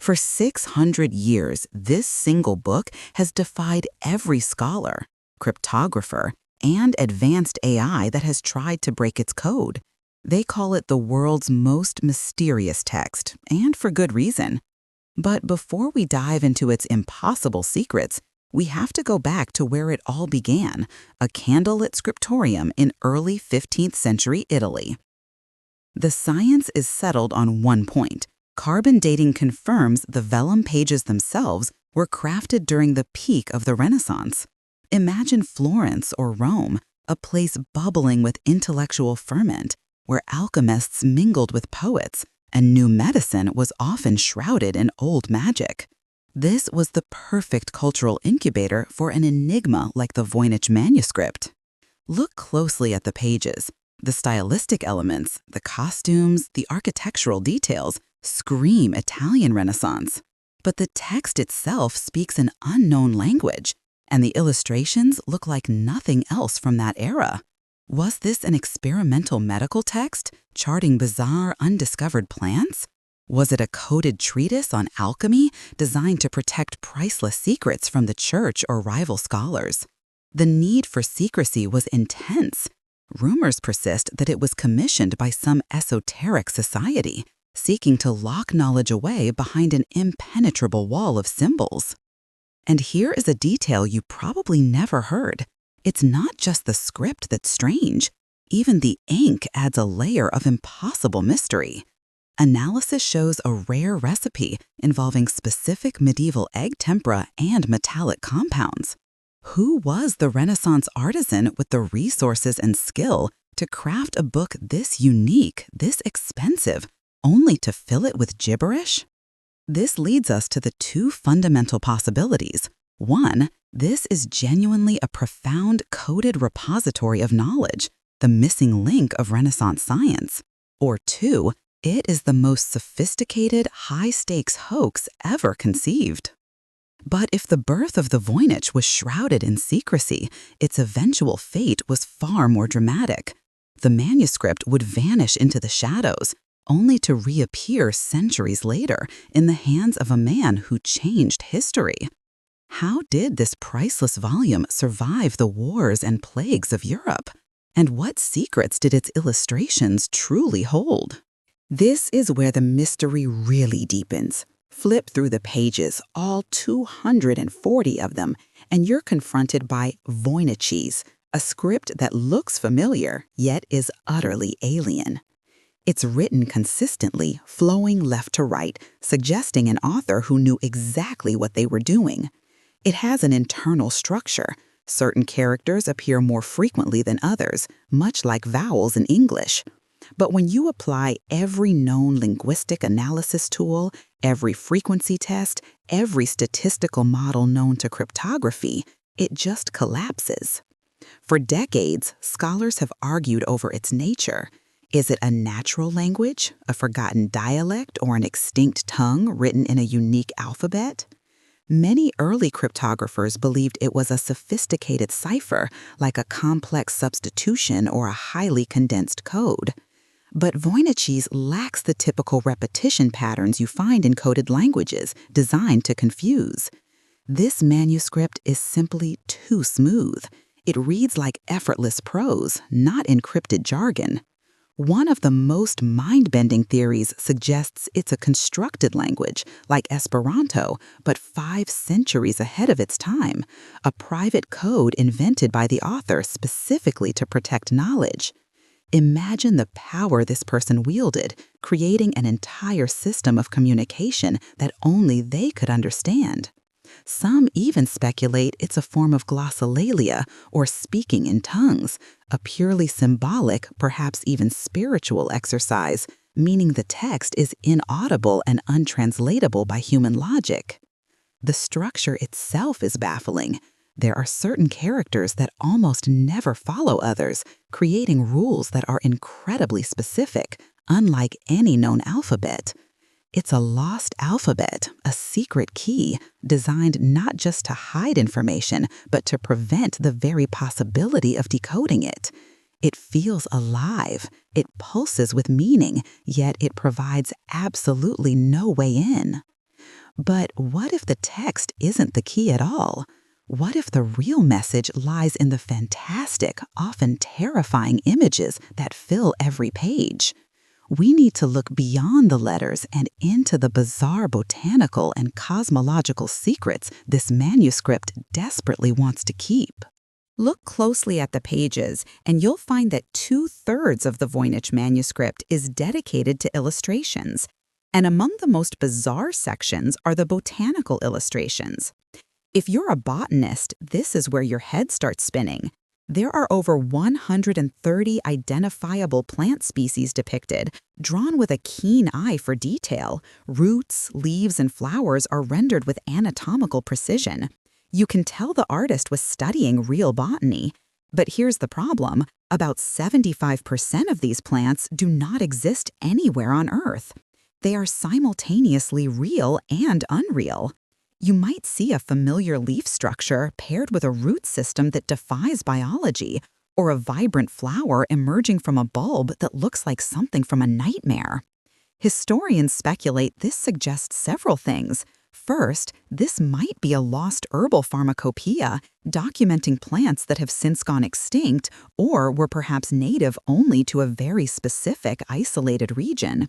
For 600 years, this single book has defied every scholar, cryptographer, and advanced AI that has tried to break its code. They call it the world's most mysterious text, and for good reason. But before we dive into its impossible secrets, we have to go back to where it all began, a candlelit scriptorium in early 15th century Italy. The science is settled on one point. Carbon dating confirms the vellum pages themselves were crafted during the peak of the Renaissance. Imagine Florence or Rome, a place bubbling with intellectual ferment, where alchemists mingled with poets, and new medicine was often shrouded in old magic. This was the perfect cultural incubator for an enigma like the Voynich Manuscript. Look closely at the pages. The stylistic elements, the costumes, the architectural details scream Italian Renaissance. But the text itself speaks an unknown language, and the illustrations look like nothing else from that era. Was this an experimental medical text, charting bizarre, undiscovered plants? Was it a coded treatise on alchemy designed to protect priceless secrets from the church or rival scholars? The need for secrecy was intense. Rumors persist that it was commissioned by some esoteric society, seeking to lock knowledge away behind an impenetrable wall of symbols. And here is a detail you probably never heard. It's not just the script that's strange. Even the ink adds a layer of impossible mystery. Analysis shows a rare recipe involving specific medieval egg tempera and metallic compounds. Who was the Renaissance artisan with the resources and skill to craft a book this unique, this expensive, only to fill it with gibberish? This leads us to the two fundamental possibilities. One, this is genuinely a profound coded repository of knowledge, the missing link of Renaissance science. Or two, it is the most sophisticated, high-stakes hoax ever conceived. But if the birth of the Voynich was shrouded in secrecy, its eventual fate was far more dramatic. The manuscript would vanish into the shadows, only to reappear centuries later in the hands of a man who changed history. How did this priceless volume survive the wars and plagues of Europe? And what secrets did its illustrations truly hold? This is where the mystery really deepens. Flip through the pages, all 240 of them, and you're confronted by Voynichese, a script that looks familiar, yet is utterly alien. It's written consistently, flowing left to right, suggesting an author who knew exactly what they were doing. It has an internal structure. Certain characters appear more frequently than others, much like vowels in English. But when you apply every known linguistic analysis tool, every frequency test, every statistical model known to cryptography, it just collapses. For decades, scholars have argued over its nature. Is it a natural language, a forgotten dialect, or an extinct tongue written in a unique alphabet? Many early cryptographers believed it was a sophisticated cipher, like a complex substitution or a highly condensed code. But Voynichese lacks the typical repetition patterns you find in coded languages, designed to confuse. This manuscript is simply too smooth. It reads like effortless prose, not encrypted jargon. One of the most mind-bending theories suggests it's a constructed language, like Esperanto, but 5 centuries ahead of its time, a private code invented by the author specifically to protect knowledge. Imagine the power this person wielded, creating an entire system of communication that only they could understand. Some even speculate it's a form of glossolalia, or speaking in tongues, a purely symbolic, perhaps even spiritual exercise, meaning the text is inaudible and untranslatable by human logic. The structure itself is baffling. There are certain characters that almost never follow others, creating rules that are incredibly specific, unlike any known alphabet. It's a lost alphabet, a secret key, designed not just to hide information, but to prevent the very possibility of decoding it. It feels alive, it pulses with meaning, yet it provides absolutely no way in. But what if the text isn't the key at all? What if the real message lies in the fantastic, often terrifying images that fill every page? We need to look beyond the letters and into the bizarre botanical and cosmological secrets this manuscript desperately wants to keep. Look closely at the pages, and you'll find that 2/3 of the Voynich manuscript is dedicated to illustrations. And among the most bizarre sections are the botanical illustrations. If you're a botanist, this is where your head starts spinning. There are over 130 identifiable plant species depicted, drawn with a keen eye for detail. Roots, leaves, and flowers are rendered with anatomical precision. You can tell the artist was studying real botany. But here's the problem. About 75% of these plants do not exist anywhere on Earth. They are simultaneously real and unreal. You might see a familiar leaf structure paired with a root system that defies biology, or a vibrant flower emerging from a bulb that looks like something from a nightmare. Historians speculate this suggests several things. First, this might be a lost herbal pharmacopoeia documenting plants that have since gone extinct or were perhaps native only to a very specific, isolated region.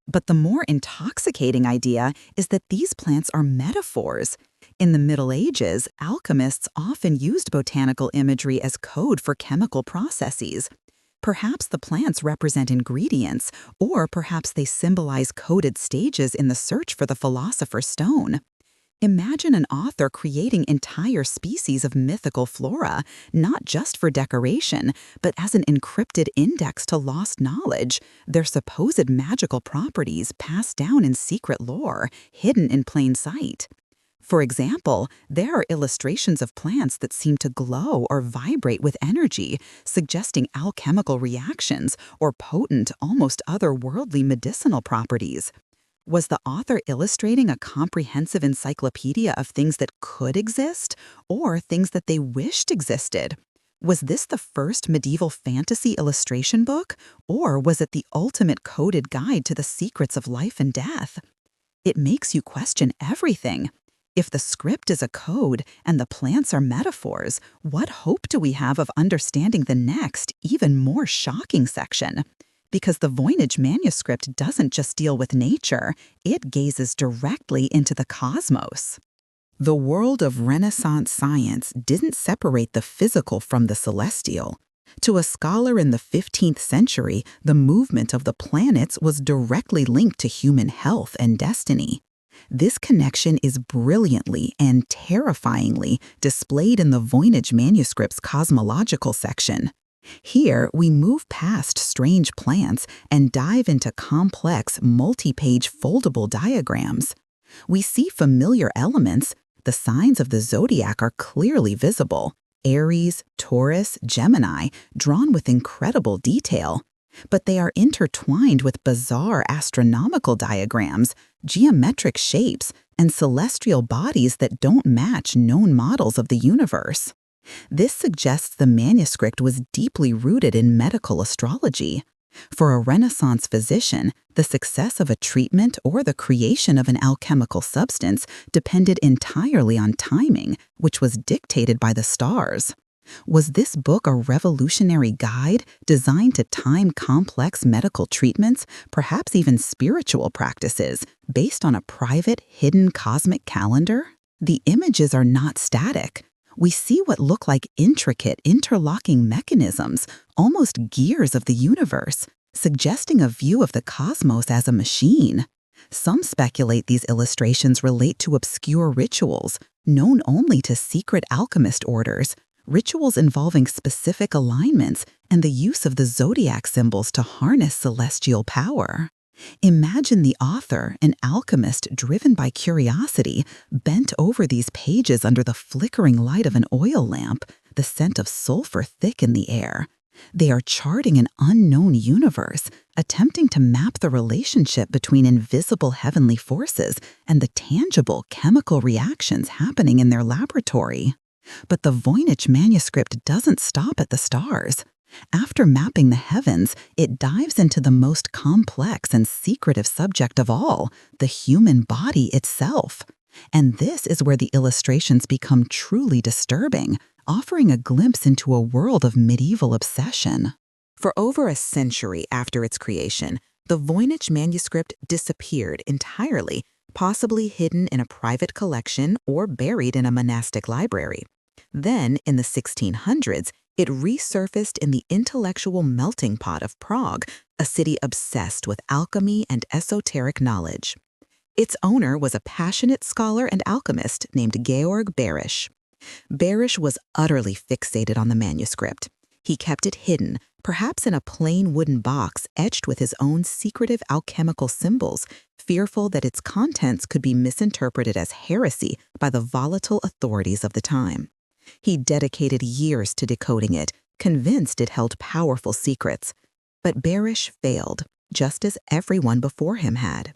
But the more intoxicating idea is that these plants are metaphors. In the Middle Ages, alchemists often used botanical imagery as code for chemical processes. Perhaps the plants represent ingredients, or perhaps they symbolize coded stages in the search for the philosopher's stone. Imagine an author creating entire species of mythical flora, not just for decoration, but as an encrypted index to lost knowledge, their supposed magical properties passed down in secret lore, hidden in plain sight. For example, there are illustrations of plants that seem to glow or vibrate with energy, suggesting alchemical reactions or potent, almost otherworldly medicinal properties. Was the author illustrating a comprehensive encyclopedia of things that could exist, or things that they wished existed? Was this the first medieval fantasy illustration book, or was it the ultimate coded guide to the secrets of life and death? It makes you question everything. If the script is a code and the plants are metaphors, what hope do we have of understanding the next, even more shocking section? Because the Voynich manuscript doesn't just deal with nature, it gazes directly into the cosmos. The world of Renaissance science didn't separate the physical from the celestial. To a scholar in the 15th century, the movement of the planets was directly linked to human health and destiny. This connection is brilliantly and terrifyingly displayed in the Voynich manuscript's cosmological section. Here, we move past strange plants and dive into complex, multi-page foldable diagrams. We see familiar elements. The signs of the zodiac are clearly visible: Aries, Taurus, Gemini, drawn with incredible detail. But they are intertwined with bizarre astronomical diagrams, geometric shapes, and celestial bodies that don't match known models of the universe. This suggests the manuscript was deeply rooted in medical astrology. For a Renaissance physician, the success of a treatment or the creation of an alchemical substance depended entirely on timing, which was dictated by the stars. Was this book a revolutionary guide designed to time complex medical treatments, perhaps even spiritual practices, based on a private, hidden cosmic calendar? The images are not static. We see what look like intricate, interlocking mechanisms, almost gears of the universe, suggesting a view of the cosmos as a machine. Some speculate these illustrations relate to obscure rituals, known only to secret alchemist orders, rituals involving specific alignments and the use of the zodiac symbols to harness celestial power. Imagine the author, an alchemist driven by curiosity, bent over these pages under the flickering light of an oil lamp, the scent of sulfur thick in the air. They are charting an unknown universe, attempting to map the relationship between invisible heavenly forces and the tangible chemical reactions happening in their laboratory. But the Voynich manuscript doesn't stop at the stars. After mapping the heavens, it dives into the most complex and secretive subject of all, the human body itself. And this is where the illustrations become truly disturbing, offering a glimpse into a world of medieval obsession. For over a century after its creation, the Voynich Manuscript disappeared entirely, possibly hidden in a private collection or buried in a monastic library. Then, in the 1600s, it resurfaced in the intellectual melting pot of Prague, a city obsessed with alchemy and esoteric knowledge. Its owner was a passionate scholar and alchemist named Georg Berisch. Berisch was utterly fixated on the manuscript. He kept it hidden, perhaps in a plain wooden box etched with his own secretive alchemical symbols, fearful that its contents could be misinterpreted as heresy by the volatile authorities of the time. He dedicated years to decoding it, convinced it held powerful secrets. But Berisch failed, just as everyone before him had.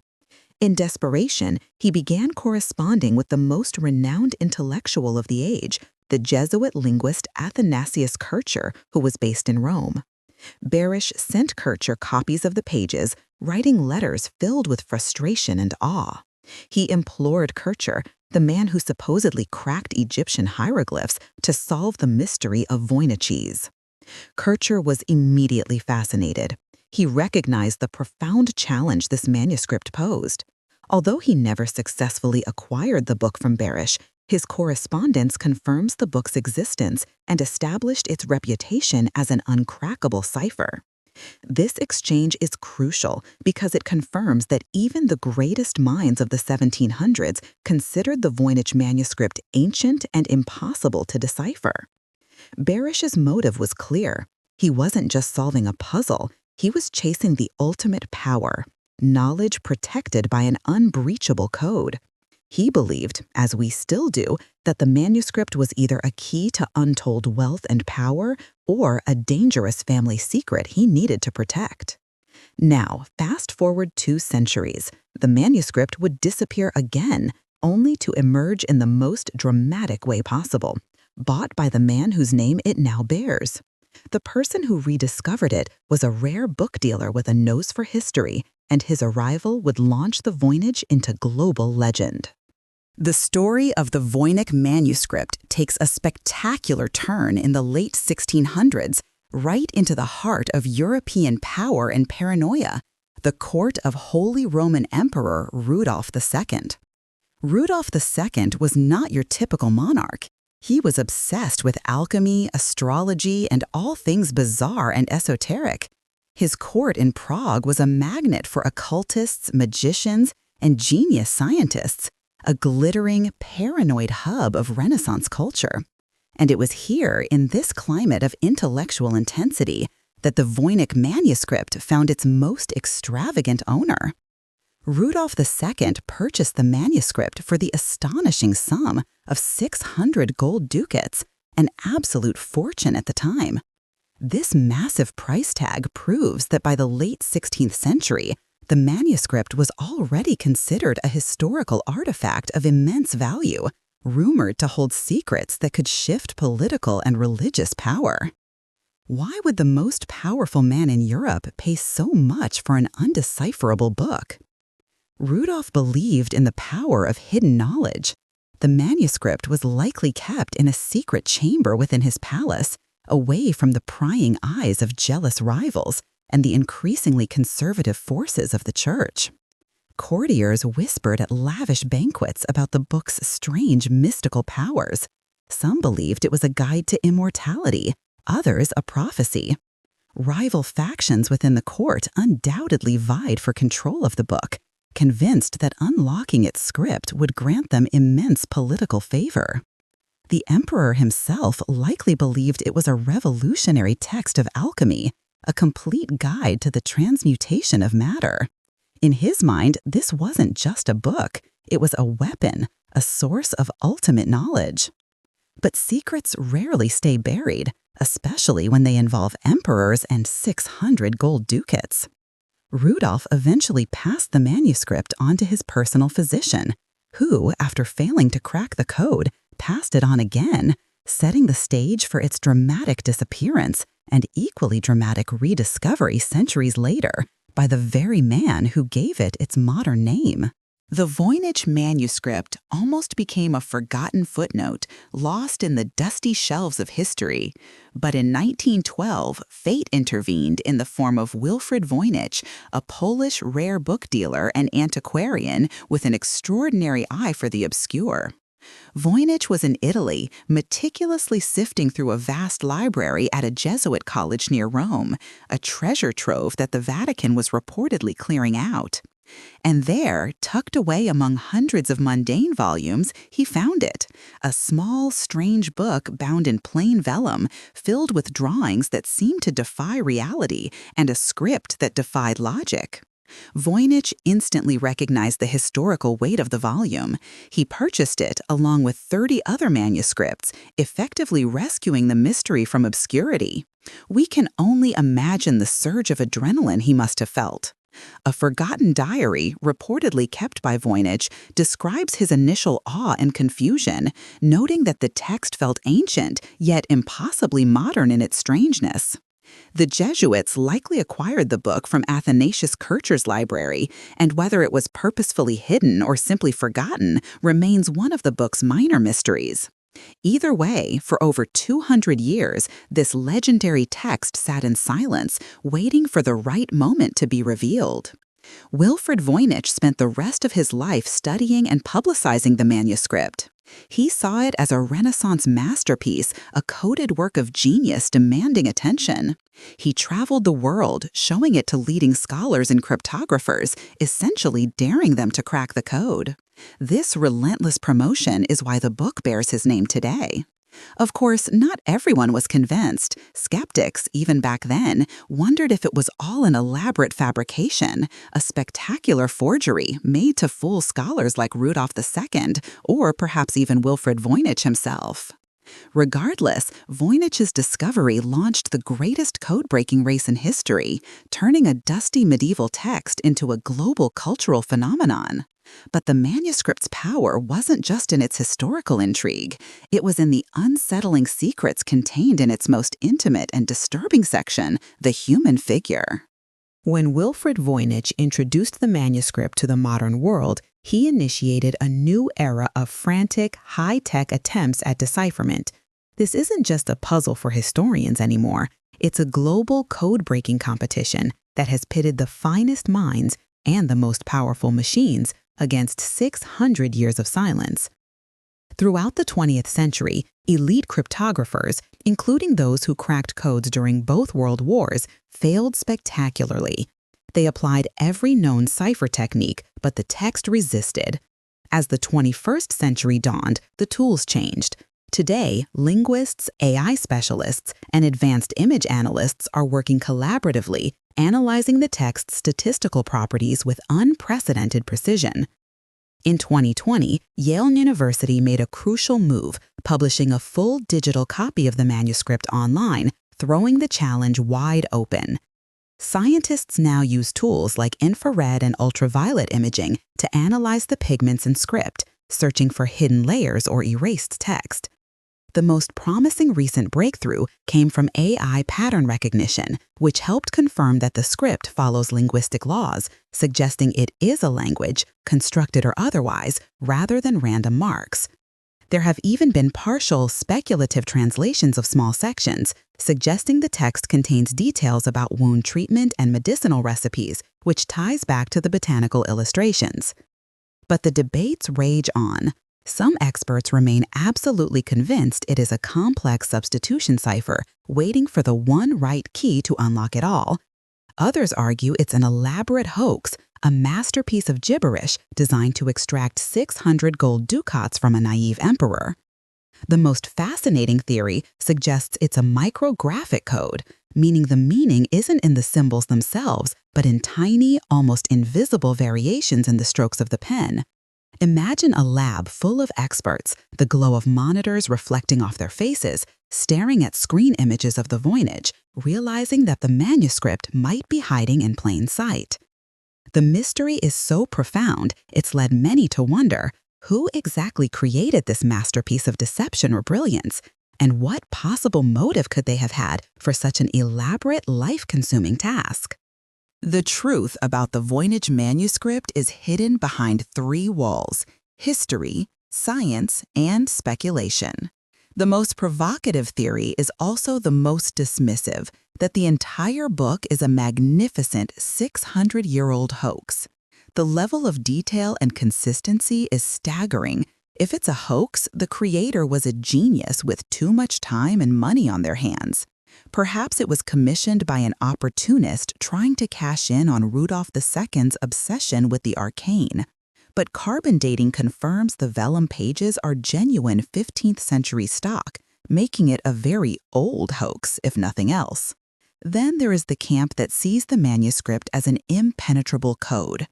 In desperation, he began corresponding with the most renowned intellectual of the age, the Jesuit linguist Athanasius Kircher, who was based in Rome. Berisch sent Kircher copies of the pages, writing letters filled with frustration and awe. He implored Kircher, the man who supposedly cracked Egyptian hieroglyphs, to solve the mystery of Voynichese. Kircher was immediately fascinated. He recognized the profound challenge this manuscript posed. Although he never successfully acquired the book from Berisch, his correspondence confirms the book's existence and established its reputation as an uncrackable cipher. This exchange is crucial because it confirms that even the greatest minds of the 1700s considered the Voynich manuscript ancient and impossible to decipher. Berisch's motive was clear. He wasn't just solving a puzzle, he was chasing the ultimate power, knowledge protected by an unbreachable code. He believed, as we still do, that the manuscript was either a key to untold wealth and power or a dangerous family secret he needed to protect. Now, fast forward 2 centuries, the manuscript would disappear again, only to emerge in the most dramatic way possible, bought by the man whose name it now bears. The person who rediscovered it was a rare book dealer with a nose for history, and his arrival would launch the Voynich into global legend. The story of the Voynich Manuscript takes a spectacular turn in the late 1600s, right into the heart of European power and paranoia, the court of Holy Roman Emperor Rudolf II. Rudolf II was not your typical monarch. He was obsessed with alchemy, astrology, and all things bizarre and esoteric. His court in Prague was a magnet for occultists, magicians, and genius scientists, a glittering, paranoid hub of Renaissance culture. And it was here, in this climate of intellectual intensity, that the Voynich manuscript found its most extravagant owner. Rudolf II purchased the manuscript for the astonishing sum of 600 gold ducats, an absolute fortune at the time. This massive price tag proves that by the late 16th century, the manuscript was already considered a historical artifact of immense value, rumored to hold secrets that could shift political and religious power. Why would the most powerful man in Europe pay so much for an undecipherable book? Rudolf believed in the power of hidden knowledge. The manuscript was likely kept in a secret chamber within his palace, away from the prying eyes of jealous rivals and the increasingly conservative forces of the church. Courtiers whispered at lavish banquets about the book's strange mystical powers. Some believed it was a guide to immortality, others a prophecy. Rival factions within the court undoubtedly vied for control of the book, convinced that unlocking its script would grant them immense political favor. The emperor himself likely believed it was a revolutionary text of alchemy, a complete guide to the transmutation of matter. In his mind, this wasn't just a book, it was a weapon, a source of ultimate knowledge. But secrets rarely stay buried, especially when they involve emperors and 600 gold ducats. Rudolf eventually passed the manuscript on to his personal physician, who, after failing to crack the code, passed it on again, setting the stage for its dramatic disappearance and equally dramatic rediscovery centuries later by the very man who gave it its modern name. The Voynich Manuscript almost became a forgotten footnote, lost in the dusty shelves of history. But in 1912, fate intervened in the form of Wilfrid Voynich, a Polish rare book dealer and antiquarian with an extraordinary eye for the obscure. Voynich was in Italy, meticulously sifting through a vast library at a Jesuit college near Rome, a treasure trove that the Vatican was reportedly clearing out. And there, tucked away among hundreds of mundane volumes, he found it, a small, strange book bound in plain vellum, filled with drawings that seemed to defy reality and a script that defied logic. Voynich instantly recognized the historical weight of the volume. He purchased it along with 30 other manuscripts, effectively rescuing the mystery from obscurity. We can only imagine the surge of adrenaline he must have felt. A forgotten diary, reportedly kept by Voynich, describes his initial awe and confusion, noting that the text felt ancient, yet impossibly modern in its strangeness. The Jesuits likely acquired the book from Athanasius Kircher's library, and whether it was purposefully hidden or simply forgotten remains one of the book's minor mysteries. Either way, for over 200 years, this legendary text sat in silence, waiting for the right moment to be revealed. Wilfrid Voynich spent the rest of his life studying and publicizing the manuscript. He saw it as a Renaissance masterpiece, a coded work of genius demanding attention. He traveled the world, showing it to leading scholars and cryptographers, essentially daring them to crack the code. This relentless promotion is why the book bears his name today. Of course, not everyone was convinced. Skeptics, even back then, wondered if it was all an elaborate fabrication, a spectacular forgery made to fool scholars like Rudolf II, or perhaps even Wilfrid Voynich himself. Regardless, Voynich's discovery launched the greatest code-breaking race in history, turning a dusty medieval text into a global cultural phenomenon. But the manuscript's power wasn't just in its historical intrigue. It was in the unsettling secrets contained in its most intimate and disturbing section, the human figure. When Wilfrid Voynich introduced the manuscript to the modern world, he initiated a new era of frantic, high-tech attempts at decipherment. This isn't just a puzzle for historians anymore. It's a global code-breaking competition that has pitted the finest minds and the most powerful machines against 600 years of silence. Throughout the 20th century, elite cryptographers, including those who cracked codes during both world wars, failed spectacularly. They applied every known cipher technique, but the text resisted. As the 21st century dawned, the tools changed. Today, linguists, AI specialists, and advanced image analysts are working collaboratively, analyzing the text's statistical properties with unprecedented precision. In 2020, Yale University made a crucial move, publishing a full digital copy of the manuscript online, throwing the challenge wide open. Scientists now use tools like infrared and ultraviolet imaging to analyze the pigments in script, searching for hidden layers or erased text. The most promising recent breakthrough came from AI pattern recognition, which helped confirm that the script follows linguistic laws, suggesting it is a language, constructed or otherwise, rather than random marks. There have even been partial, speculative translations of small sections, suggesting the text contains details about wound treatment and medicinal recipes, which ties back to the botanical illustrations. But the debates rage on. Some experts remain absolutely convinced it is a complex substitution cipher waiting for the one right key to unlock it all. Others argue it's an elaborate hoax, a masterpiece of gibberish designed to extract 600 gold ducats from a naive emperor. The most fascinating theory suggests it's a micrographic code, meaning the meaning isn't in the symbols themselves, but in tiny, almost invisible variations in the strokes of the pen. Imagine a lab full of experts, the glow of monitors reflecting off their faces, staring at screen images of the Voynich, realizing that the manuscript might be hiding in plain sight. The mystery is so profound, it's led many to wonder, who exactly created this masterpiece of deception or brilliance? And what possible motive could they have had for such an elaborate, life-consuming task? The truth about the Voynich manuscript is hidden behind three walls: history, science, and speculation. The most provocative theory is also the most dismissive, that the entire book is a magnificent 600-year-old hoax. The level of detail and consistency is staggering. If it's a hoax, the creator was a genius with too much time and money on their hands. Perhaps it was commissioned by an opportunist trying to cash in on Rudolph II's obsession with the arcane. But carbon dating confirms the vellum pages are genuine 15th century stock, making it a very old hoax, if nothing else. Then there is the camp that sees the manuscript as an impenetrable code.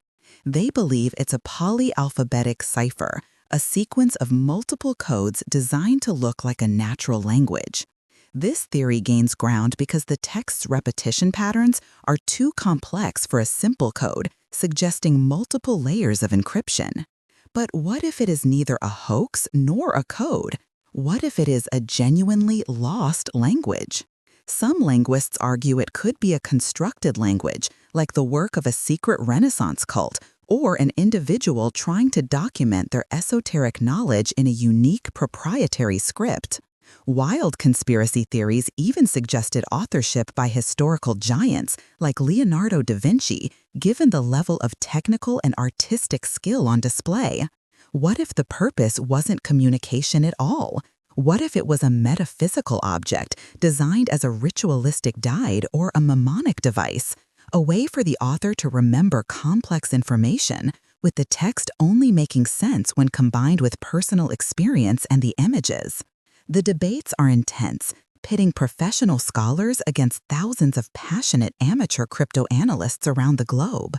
They believe it's a polyalphabetic cipher, a sequence of multiple codes designed to look like a natural language. This theory gains ground because the text's repetition patterns are too complex for a simple code, suggesting multiple layers of encryption. But what if it is neither a hoax nor a code? What if it is a genuinely lost language? Some linguists argue it could be a constructed language, like the work of a secret Renaissance cult, or an individual trying to document their esoteric knowledge in a unique proprietary script. Wild conspiracy theories even suggested authorship by historical giants like Leonardo da Vinci, given the level of technical and artistic skill on display. What if the purpose wasn't communication at all? What if it was a metaphysical object designed as a ritualistic guide or a mnemonic device, a way for the author to remember complex information, with the text only making sense when combined with personal experience and the images? The debates are intense, pitting professional scholars against thousands of passionate amateur cryptoanalysts around the globe.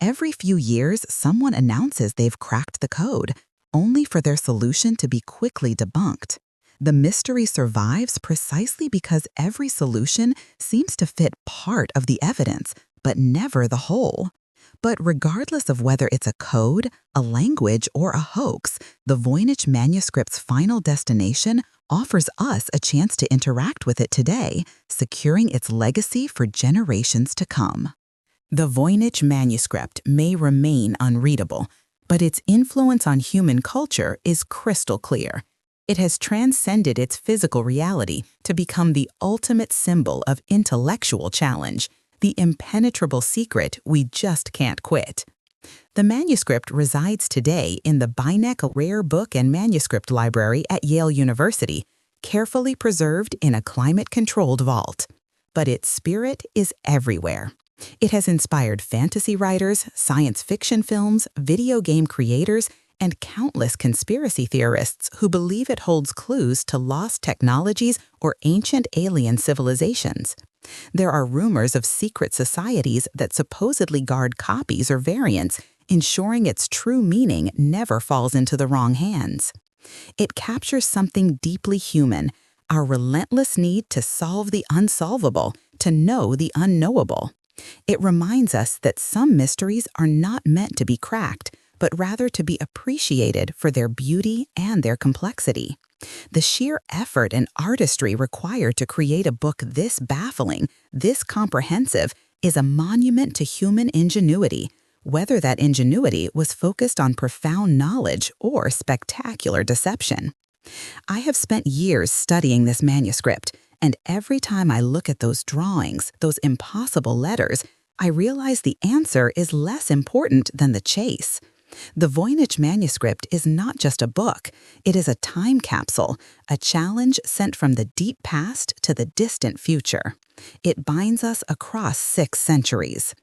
Every few years, someone announces they've cracked the code, only for their solution to be quickly debunked. The mystery survives precisely because every solution seems to fit part of the evidence, but never the whole. But regardless of whether it's a code, a language, or a hoax, the Voynich manuscript's final destination offers us a chance to interact with it today, securing its legacy for generations to come. The Voynich manuscript may remain unreadable, but its influence on human culture is crystal clear. It has transcended its physical reality to become the ultimate symbol of intellectual challenge, the impenetrable secret we just can't quit. The manuscript resides today in the Voynich Rare Book and Manuscript Library at Yale University, carefully preserved in a climate-controlled vault. But its spirit is everywhere. It has inspired fantasy writers, science fiction films, video game creators, and countless conspiracy theorists who believe it holds clues to lost technologies or ancient alien civilizations. There are rumors of secret societies that supposedly guard copies or variants, ensuring its true meaning never falls into the wrong hands. It captures something deeply human, our relentless need to solve the unsolvable, to know the unknowable. It reminds us that some mysteries are not meant to be cracked, but rather to be appreciated for their beauty and their complexity. The sheer effort and artistry required to create a book this baffling, this comprehensive, is a monument to human ingenuity, whether that ingenuity was focused on profound knowledge or spectacular deception. I have spent years studying this manuscript, and every time I look at those drawings, those impossible letters, I realize the answer is less important than the chase. The Voynich manuscript is not just a book, it is a time capsule, a challenge sent from the deep past to the distant future. It binds us across 6 centuries.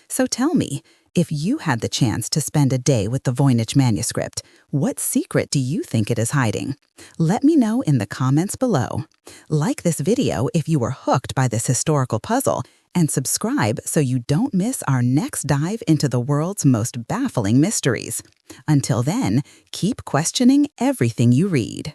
So tell me, if you had the chance to spend a day with the Voynich manuscript, what secret do you think it is hiding? Let me know in the comments below. Like this video if you were hooked by this historical puzzle, and subscribe so you don't miss our next dive into the world's most baffling mysteries. Until then, keep questioning everything you read.